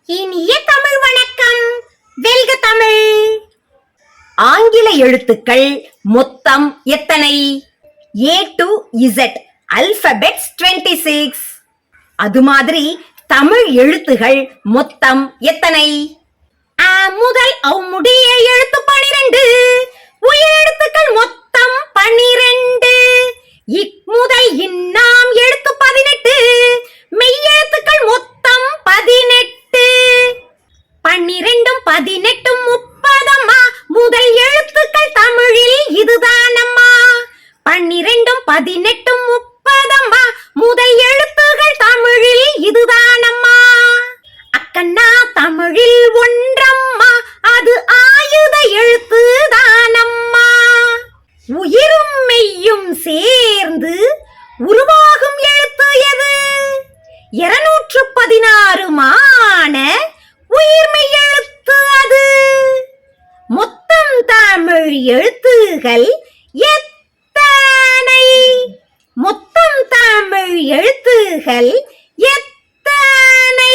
இனிய தமிழ் வணக்கம். வெல்க தமிழ். ஆங்கில எழுத்துக்கள் மொத்தம் எத்தனை? A to Z alphabets 26. அது மாதிரி தமிழ் எழுத்துகள் மொத்தம் எத்தனை? அ முதல் அவ் முடிய எழுத்து 12. உயிரெழுத்துக்கள் மொத்தம் 12. இக் முதல் இன்னாம் எழுத்து 18. மெய்யெழுத்துக்கள் மொத்தம் 18. 12 18 30 முதல் எழுத்துக்கள் தமிழில் இதுதானம்மா. 12 18 30 முதல் எழுத்துகள் தமிழில் இதுதானம்மா. அக்கண்ணா தமிழில் ஒன்றம்மா, அது ஆயுத எழுத்து தானம்மா. உயிரும் மெய்யும் சேர்ந்து உருவாகும் எழுத்து எது? 216 மான உயிர்மெய் எழுத்து அது. மொத்தம் தமிழ் எழுத்துகள் எத்தனை? மொத்தம் தமிழ் எழுத்துகள் எத்தனை?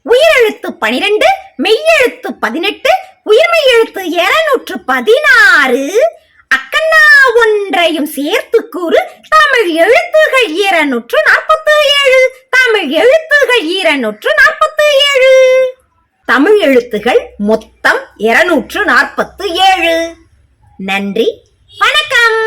உயிரெழுத்து 12, மெய்யெழுத்து 18, உயிர்மெய் எழுத்து 216. அக்கண்ணா ஒன்றையும் சேர்த்து கூறு. தமிழ் எழுத்துகள் 247. தமிழ் எழுத்துகள் 247. தமிழ் எழுத்துகள் மொத்தம் 247. நன்றி, வணக்கம்.